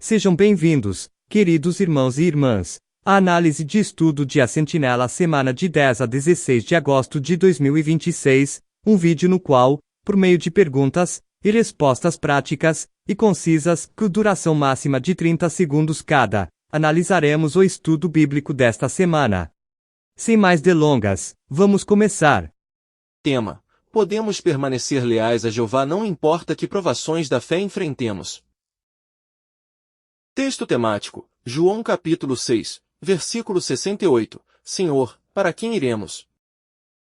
Sejam bem-vindos, queridos irmãos e irmãs, à análise de estudo de A Sentinela, semana de 10 a 16 de agosto de 2026, um vídeo no qual, por meio de perguntas e respostas práticas e concisas, com duração máxima de 30 segundos cada, analisaremos o estudo bíblico desta semana. Sem mais delongas, vamos começar. Tema: podemos permanecer leais a Jeová não importa que provações da fé enfrentemos. Texto temático: João capítulo 6, versículo 68. Senhor, para quem iremos?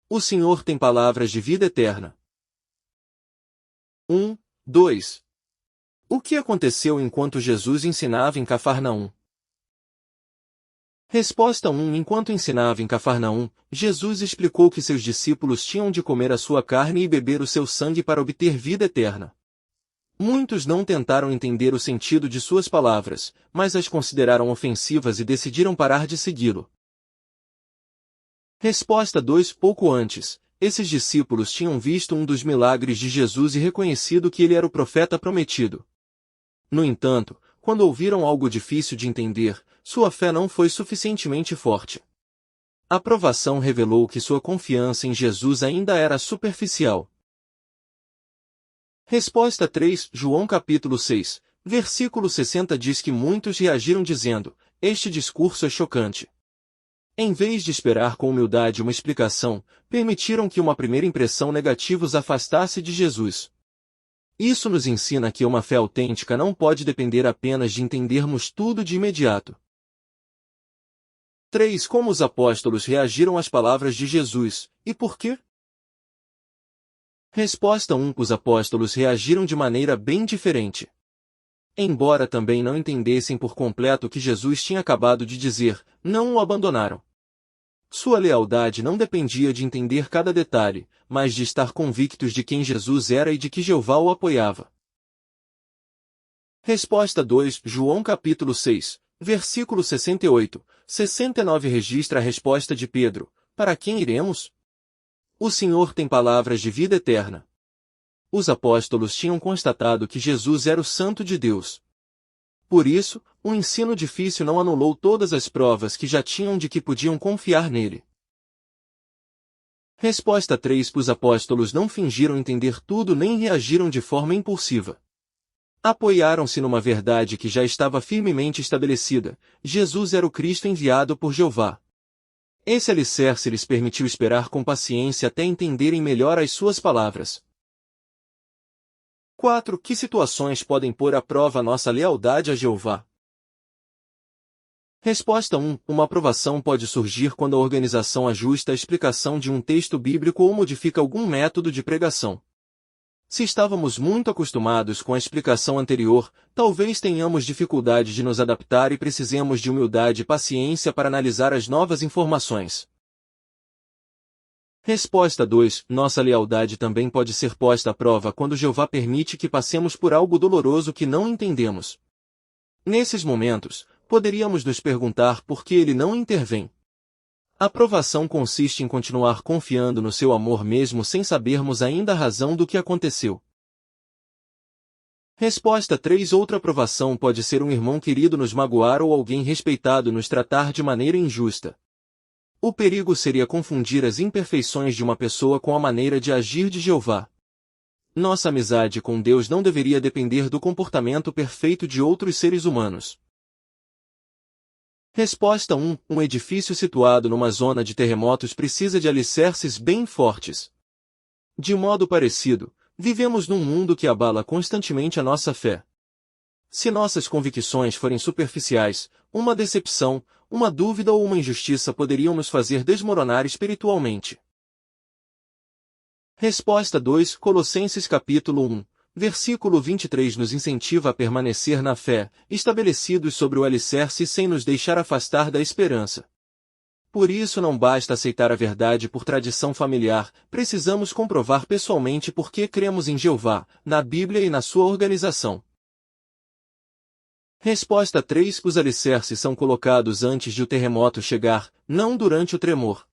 O Senhor tem palavras de vida eterna. 2. O que aconteceu enquanto Jesus ensinava em Cafarnaum? Resposta 1. Enquanto ensinava em Cafarnaum, Jesus explicou que seus discípulos tinham de comer a sua carne e beber o seu sangue para obter vida eterna. Muitos não tentaram entender o sentido de suas palavras, mas as consideraram ofensivas e decidiram parar de segui-lo. Resposta 2. Pouco antes, esses discípulos tinham visto um dos milagres de Jesus e reconhecido que ele era o profeta prometido. No entanto, quando ouviram algo difícil de entender, sua fé não foi suficientemente forte. A provação revelou que sua confiança em Jesus ainda era superficial. Resposta 3. João capítulo 6, versículo 60 diz que muitos reagiram dizendo: este discurso é chocante. Em vez de esperar com humildade uma explicação, permitiram que uma primeira impressão negativa os afastasse de Jesus. Isso nos ensina que uma fé autêntica não pode depender apenas de entendermos tudo de imediato. 3. Como os apóstolos reagiram às palavras de Jesus, e por quê? Resposta 1. Os apóstolos reagiram de maneira bem diferente. Embora também não entendessem por completo o que Jesus tinha acabado de dizer, não o abandonaram. Sua lealdade não dependia de entender cada detalhe, mas de estar convictos de quem Jesus era e de que Jeová o apoiava. Resposta 2. João capítulo 6, versículo 68, 69 registra a resposta de Pedro: para quem iremos? O Senhor tem palavras de vida eterna. Os apóstolos tinham constatado que Jesus era o Santo de Deus. Por isso, o ensino difícil não anulou todas as provas que já tinham de que podiam confiar nele. Resposta 3. Os apóstolos não fingiram entender tudo nem reagiram de forma impulsiva. Apoiaram-se numa verdade que já estava firmemente estabelecida: Jesus era o Cristo enviado por Jeová. Esse alicerce lhes permitiu esperar com paciência até entenderem melhor as suas palavras. 4. Que situações podem pôr à prova nossa lealdade a Jeová? Resposta 1. Uma aprovação pode surgir quando a organização ajusta a explicação de um texto bíblico ou modifica algum método de pregação. Se estávamos muito acostumados com a explicação anterior, talvez tenhamos dificuldade de nos adaptar e precisemos de humildade e paciência para analisar as novas informações. Resposta 2. Nossa lealdade também pode ser posta à prova quando Jeová permite que passemos por algo doloroso que não entendemos. Nesses momentos, poderíamos nos perguntar por que ele não intervém. A provação consiste em continuar confiando no seu amor mesmo sem sabermos ainda a razão do que aconteceu. Resposta 3. Outra provação pode ser um irmão querido nos magoar ou alguém respeitado nos tratar de maneira injusta. O perigo seria confundir as imperfeições de uma pessoa com a maneira de agir de Jeová. Nossa amizade com Deus não deveria depender do comportamento perfeito de outros seres humanos. Resposta 1. Um edifício situado numa zona de terremotos precisa de alicerces bem fortes. De modo parecido, vivemos num mundo que abala constantemente a nossa fé. Se nossas convicções forem superficiais, uma decepção, uma dúvida ou uma injustiça poderiam nos fazer desmoronar espiritualmente. Resposta 2. Colossenses capítulo 1. Versículo 23 nos incentiva a permanecer na fé, estabelecidos sobre o alicerce sem nos deixar afastar da esperança. Por isso não basta aceitar a verdade por tradição familiar, precisamos comprovar pessoalmente por que cremos em Jeová, na Bíblia e na sua organização. Resposta 3. Os alicerces são colocados antes de o terremoto chegar, não durante o tremor.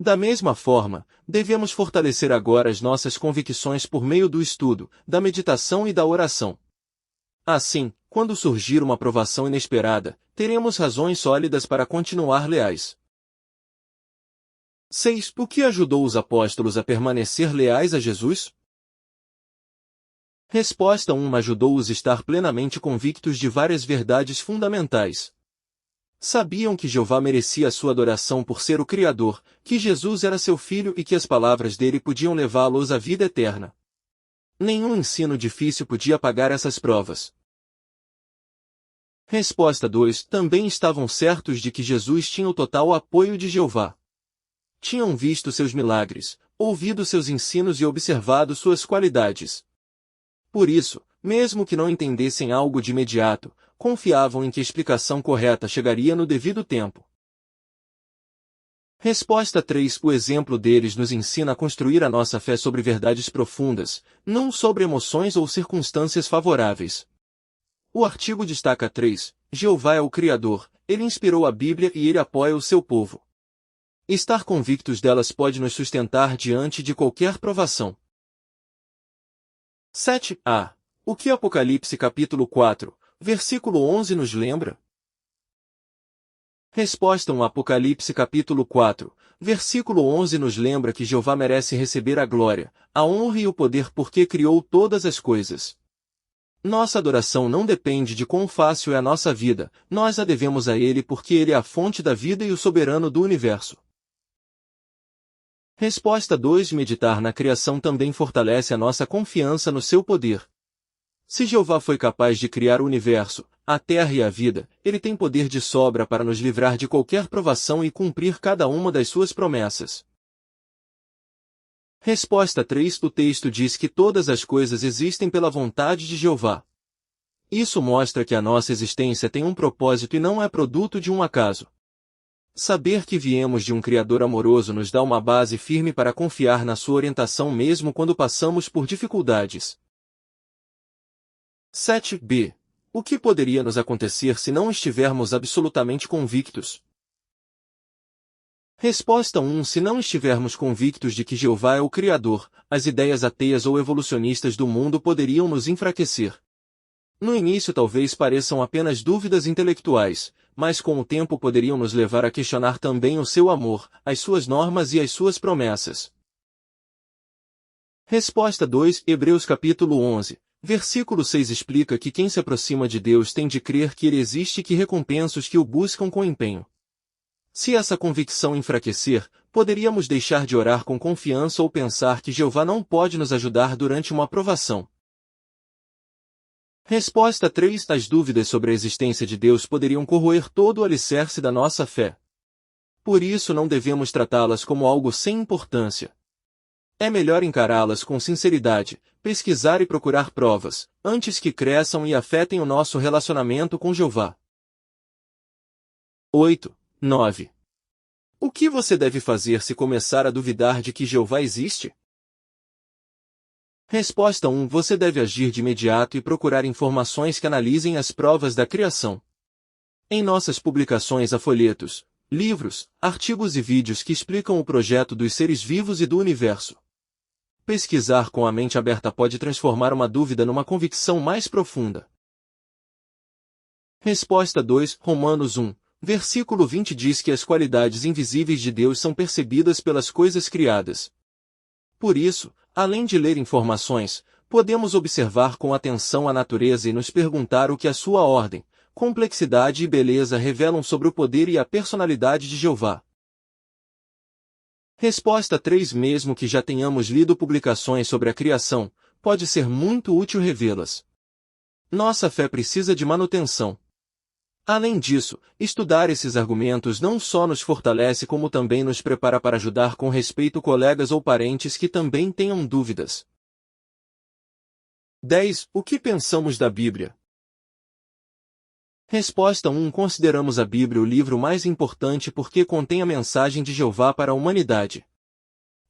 Da mesma forma, devemos fortalecer agora as nossas convicções por meio do estudo, da meditação e da oração. Assim, Quando surgir uma provação inesperada, teremos razões sólidas para continuar leais. 6. O que ajudou os apóstolos a permanecer leais a Jesus? Resposta 1. Ajudou-os a estar plenamente convictos de várias verdades fundamentais. Sabiam que Jeová merecia a sua adoração por ser o Criador, que Jesus era seu Filho e que as palavras dele podiam levá-los à vida eterna. Nenhum ensino difícil podia apagar essas provas. Resposta 2. Também estavam certos de que Jesus tinha o total apoio de Jeová. Tinham visto seus milagres, ouvido seus ensinos e observado suas qualidades. Por isso, mesmo que não entendessem algo de imediato, confiavam em que a explicação correta chegaria no devido tempo. Resposta 3. O exemplo deles nos ensina a construir a nossa fé sobre verdades profundas, não sobre emoções ou circunstâncias favoráveis. O artigo destaca 3. Jeová é o Criador, ele inspirou a Bíblia e ele apoia o seu povo. Estar convictos delas pode nos sustentar diante de qualquer provação. 7a. O que Apocalipse capítulo 4, versículo 11 nos lembra? Resposta 1. Apocalipse capítulo 4, versículo 11 nos lembra que Jeová merece receber a glória, a honra e o poder porque criou todas as coisas. Nossa adoração não depende de quão fácil é a nossa vida, nós a devemos a Ele porque Ele é a fonte da vida e o soberano do universo. Resposta 2. Meditar na criação também fortalece a nossa confiança no seu poder. Se Jeová foi capaz de criar o universo, a terra e a vida, ele tem poder de sobra para nos livrar de qualquer provação e cumprir cada uma das suas promessas. Resposta 3. O texto diz que todas as coisas existem pela vontade de Jeová. Isso mostra que a nossa existência tem um propósito e não é produto de um acaso. Saber que viemos de um Criador amoroso nos dá uma base firme para confiar na sua orientação mesmo quando passamos por dificuldades. 7b. O que poderia nos acontecer se não estivermos absolutamente convictos? Resposta 1. Se não estivermos convictos de que Jeová é o Criador, as ideias ateias ou evolucionistas do mundo poderiam nos enfraquecer. No início talvez pareçam apenas dúvidas intelectuais, mas com o tempo poderiam nos levar a questionar também o seu amor, as suas normas e as suas promessas. Resposta 2. Hebreus capítulo 11, versículo 6 explica que quem se aproxima de Deus tem de crer que Ele existe e que recompensa os que o buscam com empenho. Se essa convicção enfraquecer, poderíamos deixar de orar com confiança ou pensar que Jeová não pode nos ajudar durante uma provação. Resposta 3. As dúvidas sobre a existência de Deus poderiam corroer todo o alicerce da nossa fé. Por isso não devemos tratá-las como algo sem importância. É melhor encará-las com sinceridade, pesquisar e procurar provas, antes que cresçam e afetem o nosso relacionamento com Jeová. 8.9. O que você deve fazer se começar a duvidar de que Jeová existe? Resposta 1. Você deve agir de imediato e procurar informações que analisem as provas da criação. Em nossas publicações há folhetos, livros, artigos e vídeos que explicam o projeto dos seres vivos e do universo. Pesquisar com a mente aberta pode transformar uma dúvida numa convicção mais profunda. Resposta 2. Romanos 1, versículo 20 diz que as qualidades invisíveis de Deus são percebidas pelas coisas criadas. Por isso, além de ler informações, podemos observar com atenção a natureza e nos perguntar o que a sua ordem, complexidade e beleza revelam sobre o poder e a personalidade de Jeová. Resposta 3. Mesmo que já tenhamos lido publicações sobre a criação, pode ser muito útil revê-las. Nossa fé precisa de manutenção. Além disso, estudar esses argumentos não só nos fortalece como também nos prepara para ajudar com respeito colegas ou parentes que também tenham dúvidas. 10. O que pensamos da Bíblia? Resposta 1. Consideramos a Bíblia o livro mais importante porque contém a mensagem de Jeová para a humanidade.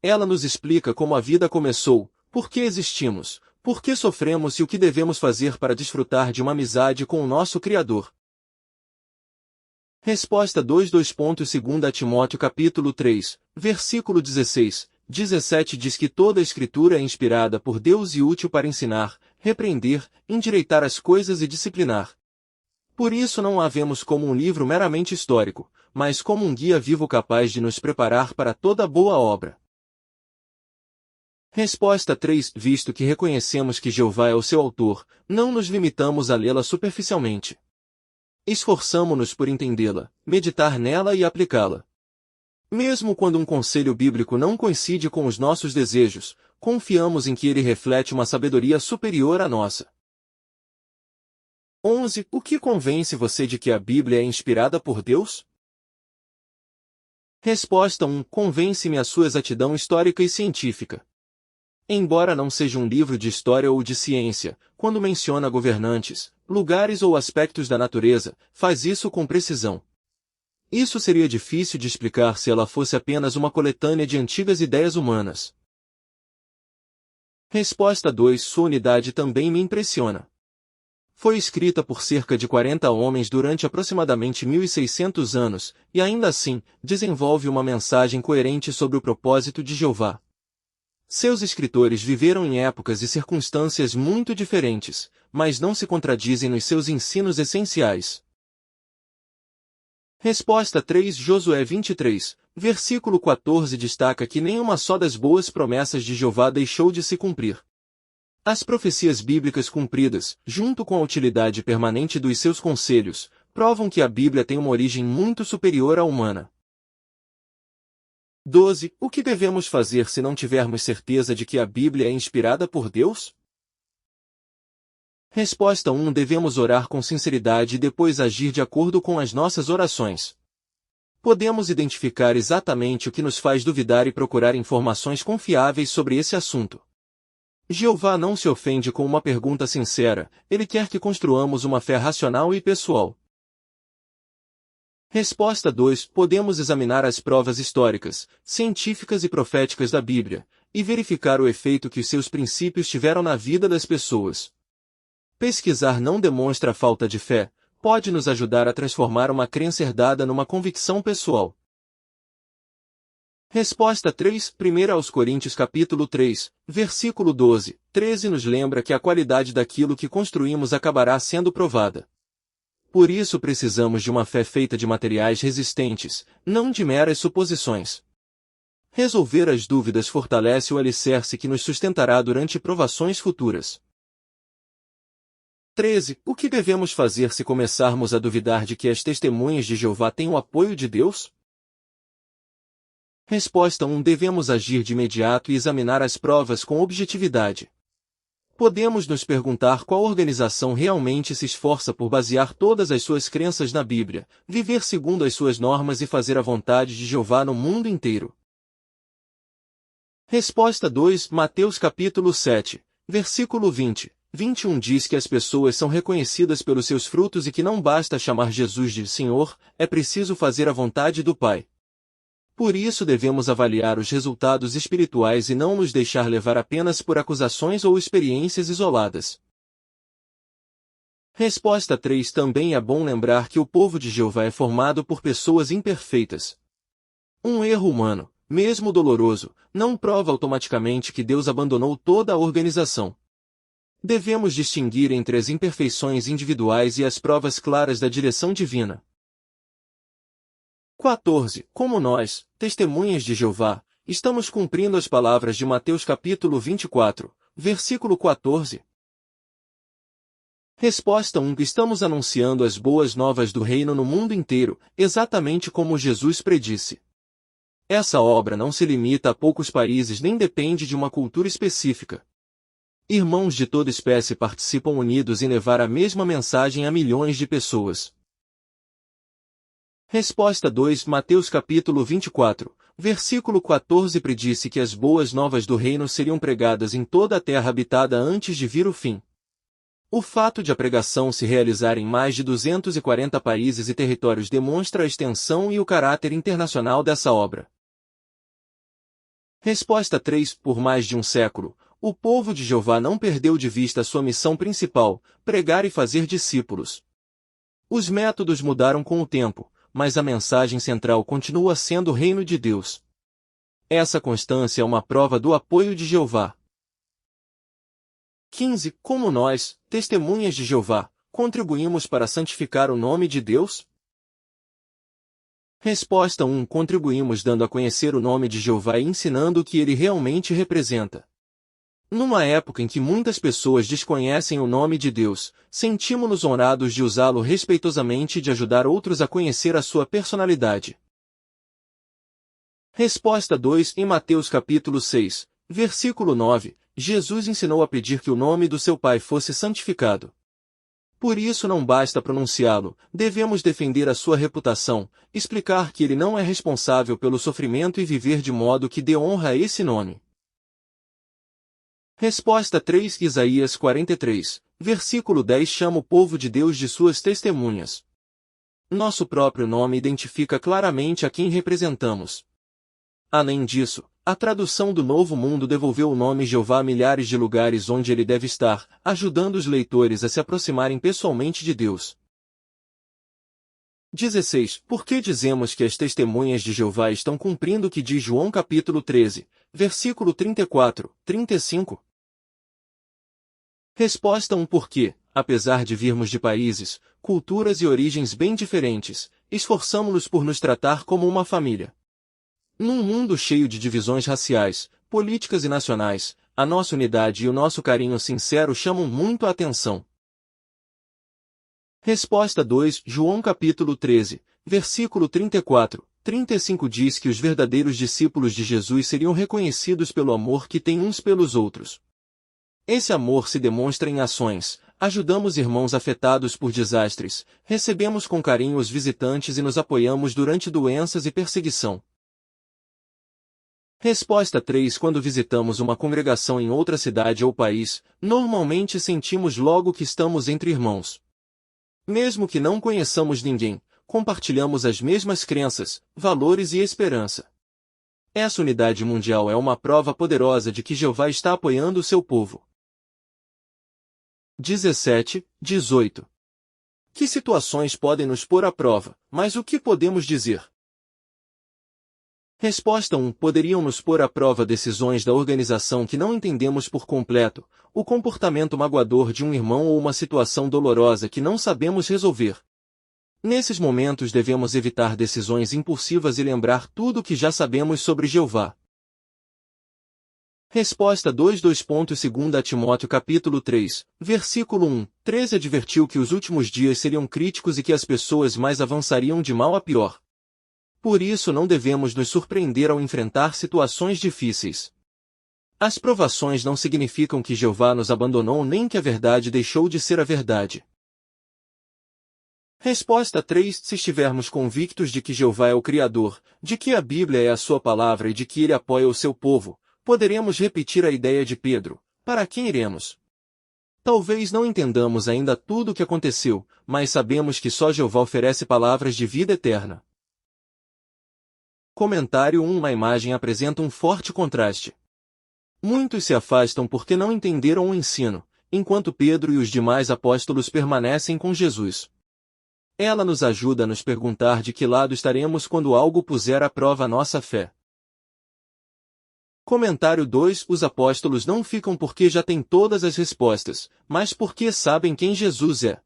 Ela nos explica como a vida começou, por que existimos, por que sofremos e o que devemos fazer para desfrutar de uma amizade com o nosso Criador. Resposta 2. 2. 2 Timóteo capítulo 3, versículo 16, 17 diz que toda a Escritura é inspirada por Deus e útil para ensinar, repreender, endireitar as coisas e disciplinar. Por isso não a vemos como um livro meramente histórico, mas como um guia vivo capaz de nos preparar para toda boa obra. Resposta 3. Visto que reconhecemos que Jeová é o seu autor, não nos limitamos a lê-la superficialmente. Esforçamo-nos por entendê-la, meditar nela e aplicá-la. Mesmo quando um conselho bíblico não coincide com os nossos desejos, confiamos em que ele reflete uma sabedoria superior à nossa. 11. O que convence você de que a Bíblia é inspirada por Deus? Resposta 1. Convence-me a sua exatidão histórica e científica. Embora não seja um livro de história ou de ciência, quando menciona governantes, lugares ou aspectos da natureza, faz isso com precisão. Isso seria difícil de explicar se ela fosse apenas uma coletânea de antigas ideias humanas. Resposta 2. Sua unidade também me impressiona. Foi escrita por cerca de 40 homens durante aproximadamente 1600 anos, e ainda assim, desenvolve uma mensagem coerente sobre o propósito de Jeová. Seus escritores viveram em épocas e circunstâncias muito diferentes, mas não se contradizem nos seus ensinos essenciais. Resposta 3. Josué 23, versículo 14 destaca que nenhuma só das boas promessas de Jeová deixou de se cumprir. As profecias bíblicas cumpridas, junto com a utilidade permanente dos seus conselhos, provam que a Bíblia tem uma origem muito superior à humana. 12. O que devemos fazer se não tivermos certeza de que a Bíblia é inspirada por Deus? Resposta 1. Devemos orar com sinceridade e depois agir de acordo com as nossas orações. Podemos identificar exatamente o que nos faz duvidar e procurar informações confiáveis sobre esse assunto. Jeová não se ofende com uma pergunta sincera, ele quer que construamos uma fé racional e pessoal. Resposta 2. Podemos examinar as provas históricas, científicas e proféticas da Bíblia, e verificar o efeito que os seus princípios tiveram na vida das pessoas. Pesquisar não demonstra falta de fé, pode nos ajudar a transformar uma crença herdada numa convicção pessoal. Resposta 3. 1 aos Coríntios capítulo 3, versículo 12, 13 nos lembra que a qualidade daquilo que construímos acabará sendo provada. Por isso precisamos de uma fé feita de materiais resistentes, não de meras suposições. Resolver as dúvidas fortalece o alicerce que nos sustentará durante provações futuras. 13. O que devemos fazer se começarmos a duvidar de que as testemunhas de Jeová têm o apoio de Deus? Resposta 1. Devemos agir de imediato e examinar as provas com objetividade. Podemos nos perguntar qual organização realmente se esforça por basear todas as suas crenças na Bíblia, viver segundo as suas normas e fazer a vontade de Jeová no mundo inteiro. Resposta 2. Mateus capítulo 7, versículo 20. 21 diz que as pessoas são reconhecidas pelos seus frutos e que não basta chamar Jesus de Senhor, é preciso fazer a vontade do Pai. Por isso devemos avaliar os resultados espirituais e não nos deixar levar apenas por acusações ou experiências isoladas. Resposta 3. Também é bom lembrar que o povo de Jeová é formado por pessoas imperfeitas. Um erro humano, mesmo doloroso, não prova automaticamente que Deus abandonou toda a organização. Devemos distinguir entre as imperfeições individuais e as provas claras da direção divina. 14. Como nós, testemunhas de Jeová, estamos cumprindo as palavras de Mateus capítulo 24, versículo 14? Resposta 1. Estamos anunciando as boas novas do reino no mundo inteiro, exatamente como Jesus predisse. Essa obra não se limita a poucos países nem depende de uma cultura específica. Irmãos de toda espécie participam unidos em levar a mesma mensagem a milhões de pessoas. Resposta 2. Mateus capítulo 24, versículo 14 predisse que as boas novas do reino seriam pregadas em toda a terra habitada antes de vir o fim. O fato de a pregação se realizar em mais de 240 países e territórios demonstra a extensão e o caráter internacional dessa obra. Resposta 3. Por mais de um século, o povo de Jeová não perdeu de vista sua missão principal, pregar e fazer discípulos. Os métodos mudaram com o tempo, mas a mensagem central continua sendo o reino de Deus. Essa constância é uma prova do apoio de Jeová. 15. Como nós, testemunhas de Jeová, contribuímos para santificar o nome de Deus? Resposta 1. Contribuímos dando a conhecer o nome de Jeová e ensinando o que ele realmente representa. Numa época em que muitas pessoas desconhecem o nome de Deus, sentimos-nos honrados de usá-lo respeitosamente e de ajudar outros a conhecer a sua personalidade. Resposta 2. Em Mateus capítulo 6, versículo 9, Jesus ensinou a pedir que o nome do seu Pai fosse santificado. Por isso não basta pronunciá-lo, devemos defender a sua reputação, explicar que ele não é responsável pelo sofrimento e viver de modo que dê honra a esse nome. Resposta 3. Isaías 43, versículo 10 chama o povo de Deus de suas testemunhas. Nosso próprio nome identifica claramente a quem representamos. Além disso, a tradução do Novo Mundo devolveu o nome Jeová a milhares de lugares onde ele deve estar, ajudando os leitores a se aproximarem pessoalmente de Deus. 16. Por que dizemos que as testemunhas de Jeová estão cumprindo o que diz João capítulo 13, versículo 34, 35? Resposta 1. Porque, apesar de virmos de países, culturas e origens bem diferentes, esforçamo-nos por nos tratar como uma família. Num mundo cheio de divisões raciais, políticas e nacionais, a nossa unidade e o nosso carinho sincero chamam muito a atenção. Resposta 2. João capítulo 13, versículo 34, 35 diz que os verdadeiros discípulos de Jesus seriam reconhecidos pelo amor que têm uns pelos outros. Esse amor se demonstra em ações, ajudamos irmãos afetados por desastres, recebemos com carinho os visitantes e nos apoiamos durante doenças e perseguição. Resposta 3. Quando visitamos uma congregação em outra cidade ou país, normalmente sentimos logo que estamos entre irmãos. Mesmo que não conheçamos ninguém, compartilhamos as mesmas crenças, valores e esperança. Essa unidade mundial é uma prova poderosa de que Jeová está apoiando o seu povo. 17, 18. Que situações podem nos pôr à prova, mas o que podemos dizer? Resposta 1. Poderiam nos pôr à prova decisões da organização que não entendemos por completo, o comportamento magoador de um irmão ou uma situação dolorosa que não sabemos resolver. Nesses momentos devemos evitar decisões impulsivas e lembrar tudo o que já sabemos sobre Jeová. Resposta 2. 2. 2 Timóteo capítulo 3, versículo 1, 13 advertiu que os últimos dias seriam críticos e que as pessoas mais avançariam de mal a pior. Por isso não devemos nos surpreender ao enfrentar situações difíceis. As provações não significam que Jeová nos abandonou nem que a verdade deixou de ser a verdade. Resposta 3. Se estivermos convictos de que Jeová é o Criador, de que a Bíblia é a sua palavra e de que ele apoia o seu povo, poderemos repetir a ideia de Pedro: para quem iremos? Talvez não entendamos ainda tudo o que aconteceu, mas sabemos que só Jeová oferece palavras de vida eterna. Comentário 1. Uma imagem apresenta um forte contraste. Muitos se afastam porque não entenderam o ensino, enquanto Pedro e os demais apóstolos permanecem com Jesus. Ela nos ajuda a nos perguntar de que lado estaremos quando algo puser à prova a nossa fé. Comentário 2. Os apóstolos não ficam porque já têm todas as respostas, mas porque sabem quem Jesus é.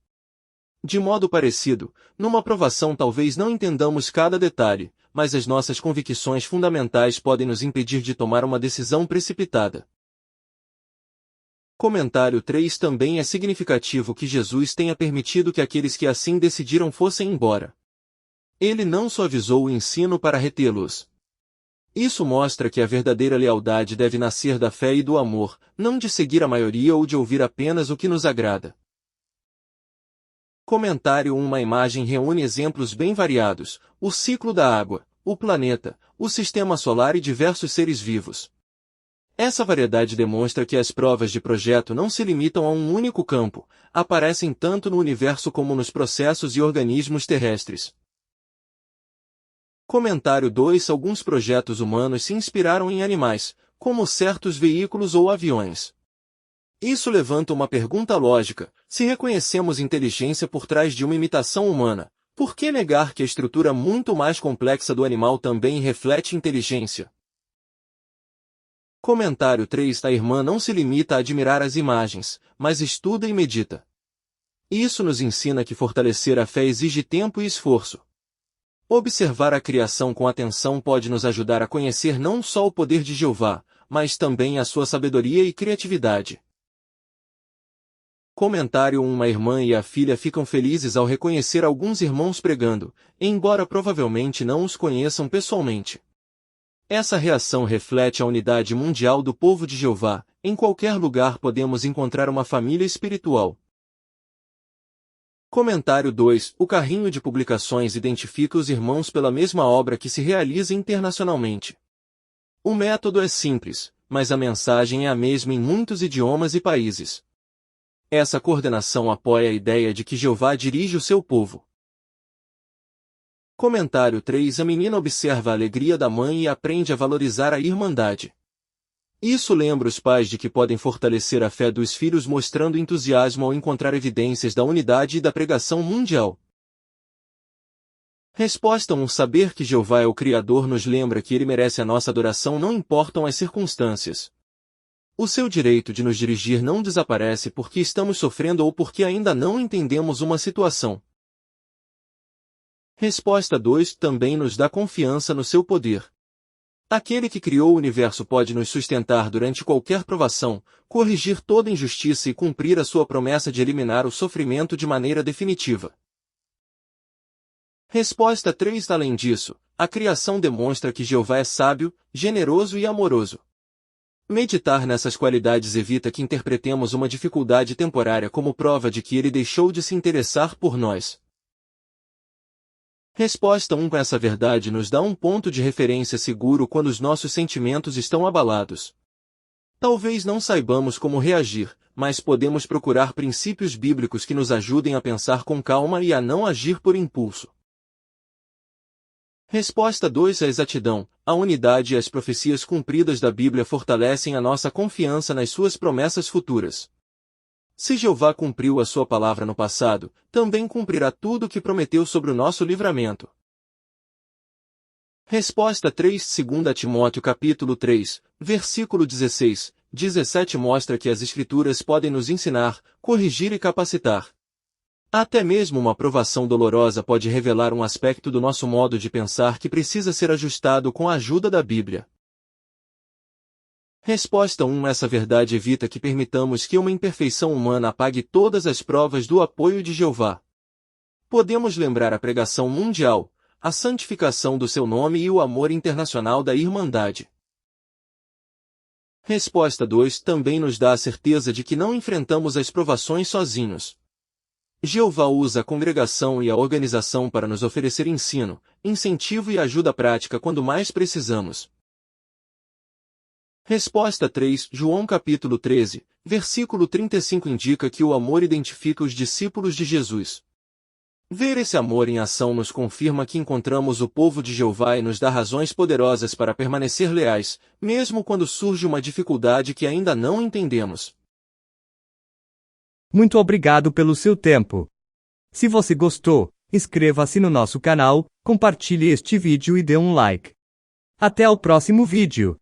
De modo parecido, numa provação talvez não entendamos cada detalhe, mas as nossas convicções fundamentais podem nos impedir de tomar uma decisão precipitada. Comentário 3. Também é significativo que Jesus tenha permitido que aqueles que assim decidiram fossem embora. Ele não suavizou o ensino para retê-los. Isso mostra que a verdadeira lealdade deve nascer da fé e do amor, não de seguir a maioria ou de ouvir apenas o que nos agrada. Comentário 1. Uma imagem reúne exemplos bem variados: o ciclo da água, o planeta, o sistema solar e diversos seres vivos. Essa variedade demonstra que as provas de projeto não se limitam a um único campo, aparecem tanto no universo como nos processos e organismos terrestres. Comentário 2. Alguns projetos humanos se inspiraram em animais, como certos veículos ou aviões. Isso levanta uma pergunta lógica: se reconhecemos inteligência por trás de uma imitação humana, por que negar que a estrutura muito mais complexa do animal também reflete inteligência? Comentário 3. A irmã não se limita a admirar as imagens, mas estuda e medita. Isso nos ensina que fortalecer a fé exige tempo e esforço. Observar a criação com atenção pode nos ajudar a conhecer não só o poder de Jeová, mas também a sua sabedoria e criatividade. Comentário 1. Uma irmã e a filha ficam felizes ao reconhecer alguns irmãos pregando, embora provavelmente não os conheçam pessoalmente. Essa reação reflete a unidade mundial do povo de Jeová. Em qualquer lugar podemos encontrar uma família espiritual. Comentário 2. O carrinho de publicações identifica os irmãos pela mesma obra que se realiza internacionalmente. O método é simples, mas a mensagem é a mesma em muitos idiomas e países. Essa coordenação apoia a ideia de que Jeová dirige o seu povo. Comentário 3. A menina observa a alegria da mãe e aprende a valorizar a irmandade. Isso lembra os pais de que podem fortalecer a fé dos filhos mostrando entusiasmo ao encontrar evidências da unidade e da pregação mundial. Resposta 1. Saber que Jeová é o Criador nos lembra que Ele merece a nossa adoração não importam as circunstâncias. O seu direito de nos dirigir não desaparece porque estamos sofrendo ou porque ainda não entendemos uma situação. Resposta 2. Também nos dá confiança no seu poder. Aquele que criou o universo pode nos sustentar durante qualquer provação, corrigir toda injustiça e cumprir a sua promessa de eliminar o sofrimento de maneira definitiva. Resposta 3. Além disso, a criação demonstra que Jeová é sábio, generoso e amoroso. Meditar nessas qualidades evita que interpretemos uma dificuldade temporária como prova de que Ele deixou de se interessar por nós. Resposta 1. Essa verdade nos dá um ponto de referência seguro quando os nossos sentimentos estão abalados. Talvez não saibamos como reagir, mas podemos procurar princípios bíblicos que nos ajudem a pensar com calma e a não agir por impulso. Resposta 2. A exatidão, a unidade e as profecias cumpridas da Bíblia fortalecem a nossa confiança nas suas promessas futuras. Se Jeová cumpriu a sua palavra no passado, também cumprirá tudo o que prometeu sobre o nosso livramento. Resposta 3. 2 Timóteo capítulo 3, versículo 16, 17 mostra que as Escrituras podem nos ensinar, corrigir e capacitar. Até mesmo uma provação dolorosa pode revelar um aspecto do nosso modo de pensar que precisa ser ajustado com a ajuda da Bíblia. Resposta 1. Essa verdade evita que permitamos que uma imperfeição humana apague todas as provas do apoio de Jeová. Podemos lembrar a pregação mundial, a santificação do seu nome e o amor internacional da Irmandade. Resposta 2. Também nos dá a certeza de que não enfrentamos as provações sozinhos. Jeová usa a congregação e a organização para nos oferecer ensino, incentivo e ajuda prática quando mais precisamos. Resposta 3. João capítulo 13, versículo 35 indica que o amor identifica os discípulos de Jesus. Ver esse amor em ação nos confirma que encontramos o povo de Jeová e nos dá razões poderosas para permanecer leais, mesmo quando surge uma dificuldade que ainda não entendemos. Muito obrigado pelo seu tempo. Se você gostou, inscreva-se no nosso canal, compartilhe este vídeo e dê um like. Até o próximo vídeo.